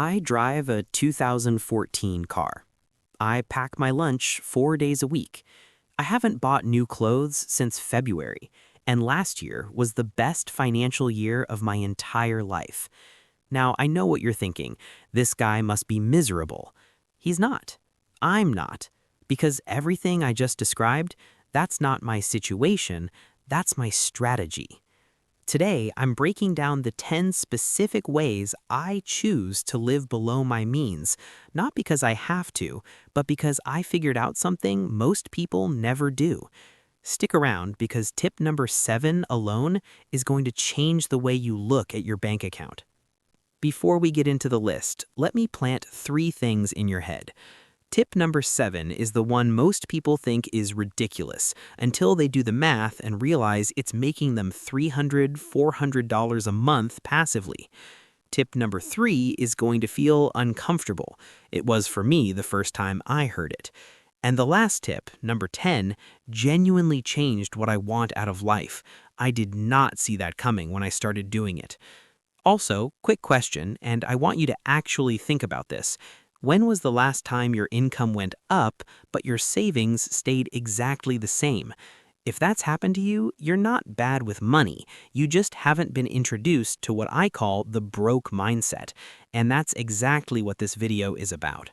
I drive a 2014 car. I pack my lunch 4 days a week. I haven't bought new clothes since February, and last year was the best financial year of my entire life. Now, I know what you're thinking. This guy must be miserable. He's not. I'm not. Because everything I just described, that's not my situation, that's my strategy. Today, I'm breaking down the 10 specific ways I choose to live below my means, not because I have to, but because I figured out something most people never do. Stick around because tip number 7 alone is going to change the way you look at your bank account. Before we get into the list, let me plant 3 things in your head. Tip number 7 is the one most people think is ridiculous until they do the math and realize it's making them $300, $400 a month passively. Tip number 3 is going to feel uncomfortable. It was for me the first time I heard it. And the last tip, number 10, genuinely changed what I want out of life. I did not see that coming when I started doing it. Also, quick question, and I want you to actually think about this. When was the last time your income went up, but your savings stayed exactly the same? If that's happened to you, you're not bad with money. You just haven't been introduced to what I call the broke mindset. And that's exactly what this video is about.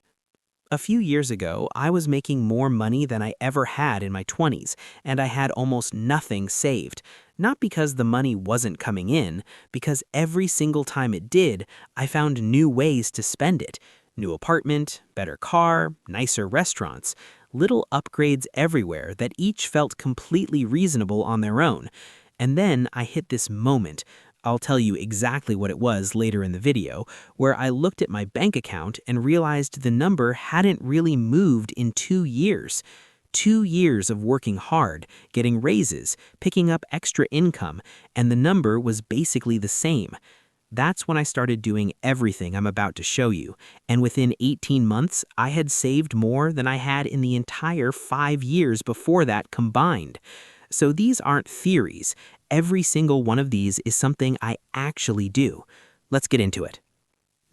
A few years ago, I was making more money than I ever had in my 20s, and I had almost nothing saved. Not because the money wasn't coming in, because every single time it did, I found new ways to spend it. New apartment, better car, nicer restaurants, little upgrades everywhere that each felt completely reasonable on their own. And then I hit this moment. I'll tell you exactly what it was later in the video, where I looked at my bank account and realized the number hadn't really moved in 2 years. 2 years of working hard, getting raises, picking up extra income, and the number was basically the same. That's when I started doing everything I'm about to show you, and within 18 months, I had saved more than I had in the entire 5 years before that combined. So these aren't theories. Every single one of these is something I actually do. Let's get into it.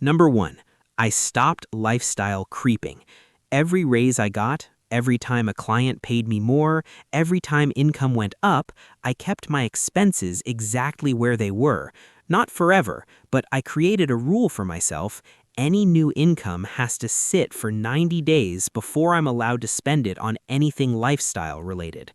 Number 1, I stopped lifestyle creeping. Every raise I got, every time a client paid me more, every time income went up, I kept my expenses exactly where they were. Not forever, but I created a rule for myself. Any new income has to sit for 90 days before I'm allowed to spend it on anything lifestyle related.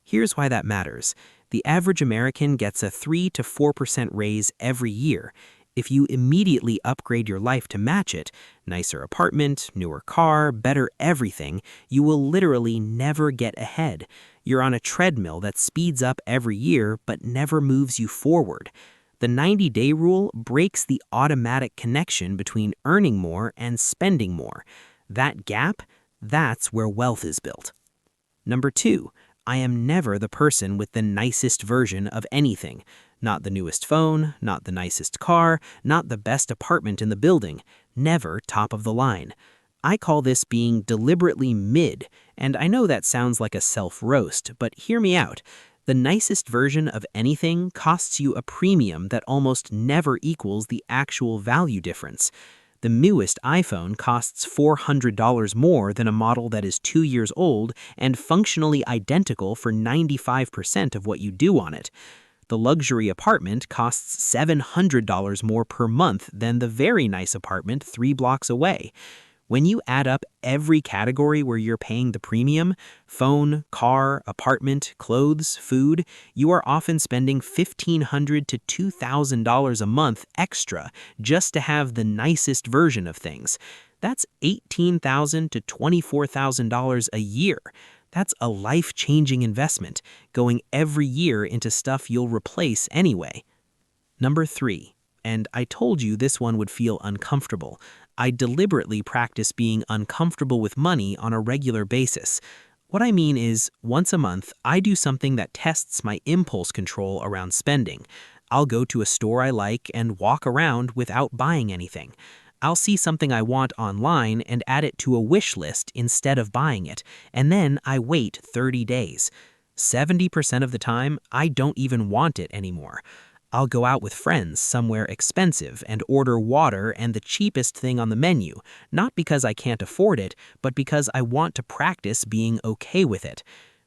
Here's why that matters. The average American gets a 3 to 4% raise every year. If you immediately upgrade your life to match it, nicer apartment, newer car, better everything, you will literally never get ahead. You're on a treadmill that speeds up every year but never moves you forward. The 90-day rule breaks the automatic connection between earning more and spending more. That gap, that's where wealth is built. Number 2, I am never the person with the nicest version of anything. Not the newest phone, not the nicest car, not the best apartment in the building. Never top of the line. I call this being deliberately mid, and I know that sounds like a self-roast, but hear me out. The nicest version of anything costs you a premium that almost never equals the actual value difference. The newest iPhone costs $400 more than a model that is 2 years old and functionally identical for 95% of what you do on it. The luxury apartment costs $700 more per month than the very nice apartment 3 blocks away. When you add up every category where you're paying the premium, phone, car, apartment, clothes, food, you are often spending $1,500 to $2,000 a month extra just to have the nicest version of things. That's $18,000 to $24,000 a year. That's a life-changing investment, going every year into stuff you'll replace anyway. Number 3. And I told you this one would feel uncomfortable. I deliberately practice being uncomfortable with money on a regular basis. What I mean is, once a month, I do something that tests my impulse control around spending. I'll go to a store I like and walk around without buying anything. I'll see something I want online and add it to a wish list instead of buying it, and then I wait 30 days. 70% of the time, I don't even want it anymore. I'll go out with friends somewhere expensive and order water and the cheapest thing on the menu, not because I can't afford it, but because I want to practice being okay with it.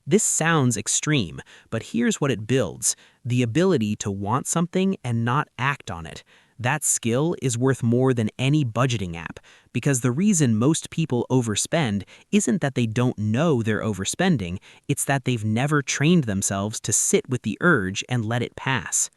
This sounds extreme, but here's what it builds: the ability to want something and not act on it. That skill is worth more than any budgeting app, because the reason most people overspend isn't that they don't know they're overspending, it's that they've never trained themselves to sit with the urge and let it pass.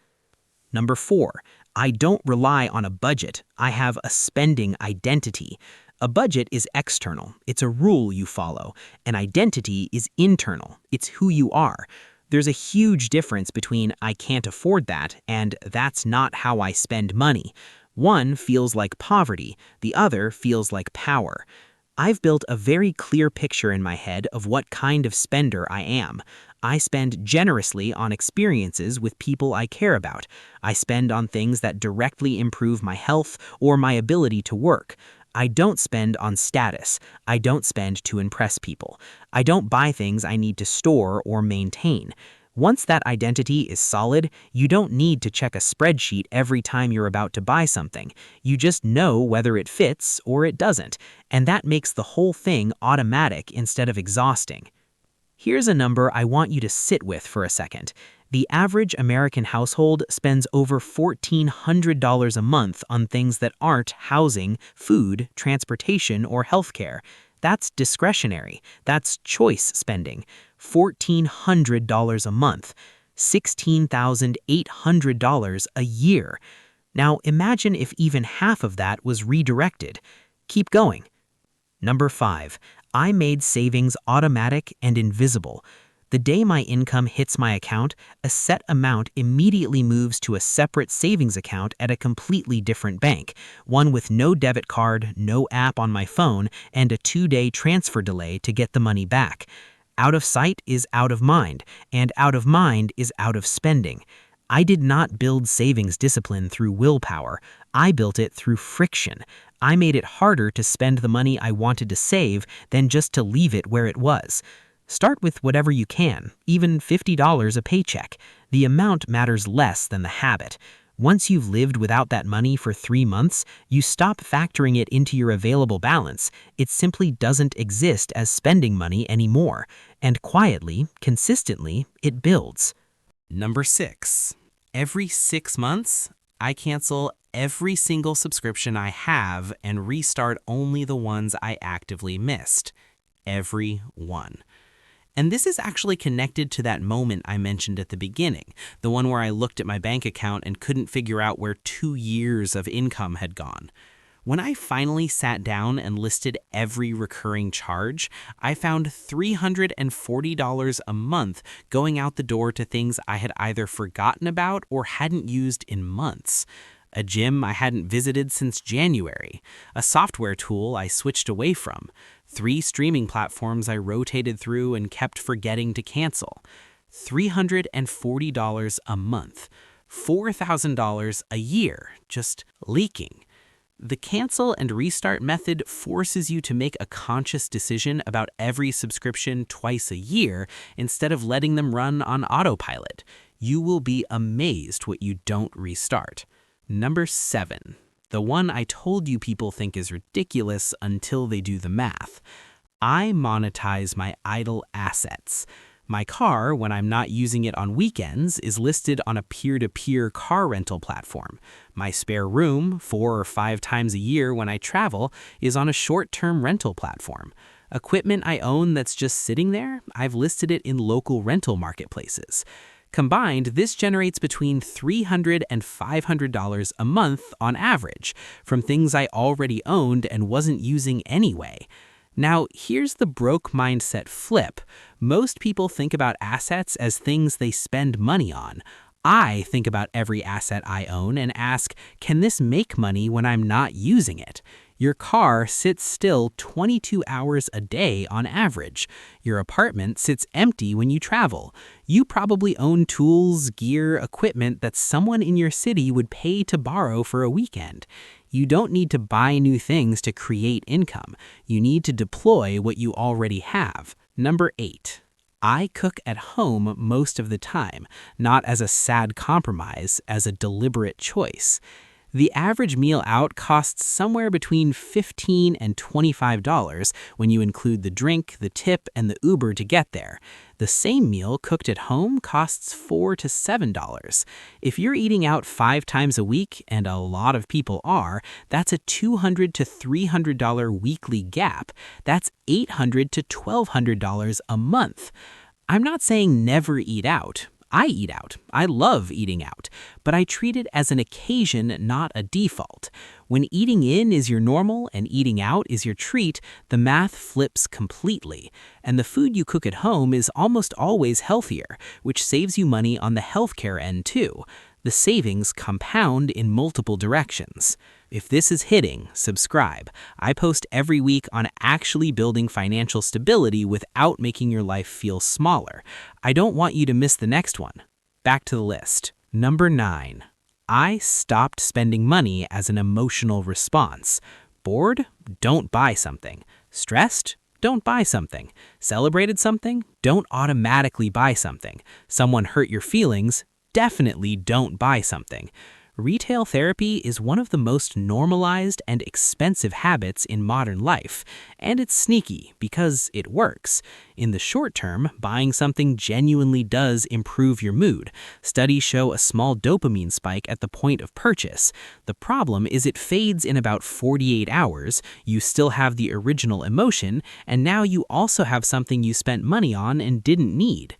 Number 4, I don't rely on a budget. I have a spending identity. A budget is external. It's a rule you follow. An identity is internal. It's who you are. There's a huge difference between "I can't afford that" and "that's not how I spend money." One feels like poverty, the other feels like power. I've built a very clear picture in my head of what kind of spender I am. I spend generously on experiences with people I care about. I spend on things that directly improve my health or my ability to work. I don't spend on status. I don't spend to impress people. I don't buy things I need to store or maintain. Once that identity is solid, you don't need to check a spreadsheet every time you're about to buy something. You just know whether it fits or it doesn't, and that makes the whole thing automatic instead of exhausting. Here's a number I want you to sit with for a second. The average American household spends over $1,400 a month on things that aren't housing, food, transportation, or healthcare. That's discretionary. That's choice spending. $1,400 a month. $16,800 a year. Now imagine if even half of that was redirected. Keep going. Number 5, I made savings automatic and invisible. The day my income hits my account, a set amount immediately moves to a separate savings account at a completely different bank, one with no debit card, no app on my phone, and a 2-day transfer delay to get the money back. Out of sight is out of mind, and out of mind is out of spending. I did not build savings discipline through willpower. I built it through friction. I made it harder to spend the money I wanted to save than just to leave it where it was. Start with whatever you can, even $50 a paycheck. The amount matters less than the habit. Once you've lived without that money for 3 months, you stop factoring it into your available balance. It simply doesn't exist as spending money anymore. And quietly, consistently, it builds. Number 6, every 6 months, I cancel every single subscription I have and restart only the ones I actively missed. Every one. And this is actually connected to that moment I mentioned at the beginning, the one where I looked at my bank account and couldn't figure out where 2 years of income had gone. When I finally sat down and listed every recurring charge, I found $340 a month going out the door to things I had either forgotten about or hadn't used in months. A gym I hadn't visited since January, a software tool I switched away from, 3 streaming platforms I rotated through and kept forgetting to cancel. $340 a month, $4,000 a year, just leaking. The cancel and restart method forces you to make a conscious decision about every subscription twice a year instead of letting them run on autopilot. You will be amazed what you don't restart. Number 7, the one I told you people think is ridiculous until they do the math. I monetize my idle assets. My car, when I'm not using it on weekends, is listed on a peer-to-peer car rental platform. My spare room, 4 or 5 times a year when I travel, is on a short-term rental platform. Equipment I own that's just sitting there, I've listed it in local rental marketplaces. Combined, this generates between $300 and $500 a month on average from things I already owned and wasn't using anyway. Now, here's the broke mindset flip. Most people think about assets as things they spend money on. I think about every asset I own and ask, can this make money when I'm not using it? Your car sits still 22 hours a day on average. Your apartment sits empty when you travel. You probably own tools, gear, equipment that someone in your city would pay to borrow for a weekend. You don't need to buy new things to create income. You need to deploy what you already have. Number 8. I cook at home most of the time, not as a sad compromise, as a deliberate choice. The average meal out costs somewhere between $15 and $25 when you include the drink, the tip, and the Uber to get there. The same meal cooked at home costs $4 to $7. If you're eating out 5 times a week, and a lot of people are, that's a $200 to $300 weekly gap. That's $800 to $1,200 a month. I'm not saying never eat out. I eat out. I love eating out, but I treat it as an occasion, not a default. When eating in is your normal and eating out is your treat, the math flips completely. And the food you cook at home is almost always healthier, which saves you money on the healthcare end too. The savings compound in multiple directions. If this is hitting, subscribe. I post every week on actually building financial stability without making your life feel smaller. I don't want you to miss the next one. Back to the list. Number 9. I stopped spending money as an emotional response. Bored? Don't buy something. Stressed? Don't buy something. Celebrated something? Don't automatically buy something. Someone hurt your feelings? Definitely don't buy something. Retail therapy is one of the most normalized and expensive habits in modern life, and it's sneaky because it works. In the short term, buying something genuinely does improve your mood. Studies show a small dopamine spike at the point of purchase. The problem is it fades in about 48 hours, you still have the original emotion, and now you also have something you spent money on and didn't need.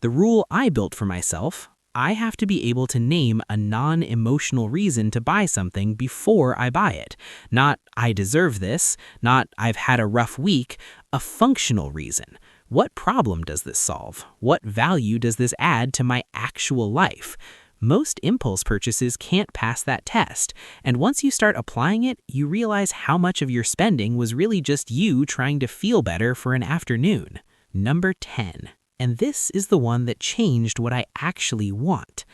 The rule I built for myself: I have to be able to name a non-emotional reason to buy something before I buy it. Not, I deserve this, not, I've had a rough week, a functional reason. What problem does this solve? What value does this add to my actual life? Most impulse purchases can't pass that test, and once you start applying it, you realize how much of your spending was really just you trying to feel better for an afternoon. Number 10. And this is the one that changed what I actually want.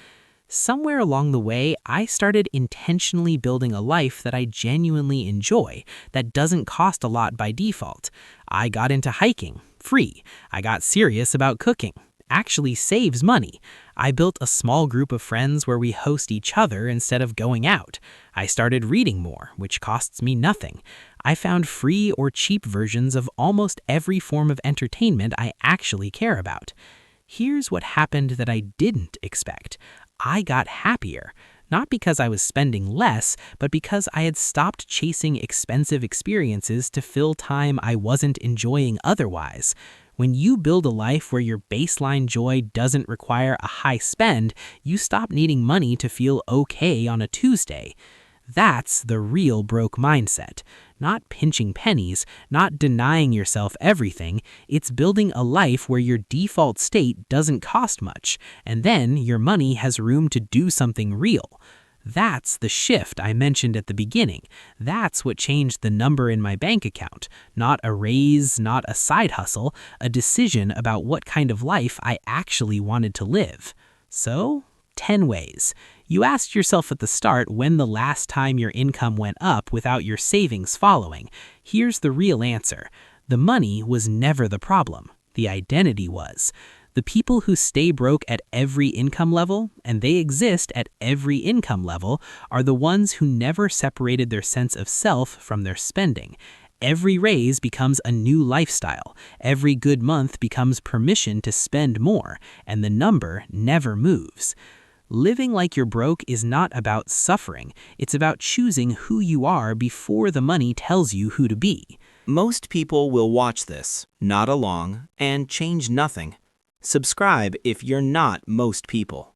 Somewhere along the way, I started intentionally building a life that I genuinely enjoy, that doesn't cost a lot by default. I got into hiking, free. I got serious about cooking, actually saves money. I built a small group of friends where we host each other instead of going out. I started reading more, which costs me nothing. I found free or cheap versions of almost every form of entertainment I actually care about. Here's what happened that I didn't expect. I got happier. Not because I was spending less, but because I had stopped chasing expensive experiences to fill time I wasn't enjoying otherwise. When you build a life where your baseline joy doesn't require a high spend, you stop needing money to feel okay on a Tuesday. That's the real broke mindset. Not pinching pennies, not denying yourself everything. It's building a life where your default state doesn't cost much, and then your money has room to do something real. That's the shift I mentioned at the beginning. That's what changed the number in my bank account. Not a raise, not a side hustle, a decision about what kind of life I actually wanted to live. So, 10 ways. You asked yourself at the start when the last time your income went up without your savings following. Here's the real answer. The money was never the problem. The identity was. The people who stay broke at every income level, and they exist at every income level, are the ones who never separated their sense of self from their spending. Every raise becomes a new lifestyle. Every good month becomes permission to spend more, and the number never moves. Living like you're broke is not about suffering. It's about choosing who you are before the money tells you who to be. Most people will watch this, nod along, and change nothing. Subscribe if you're not most people.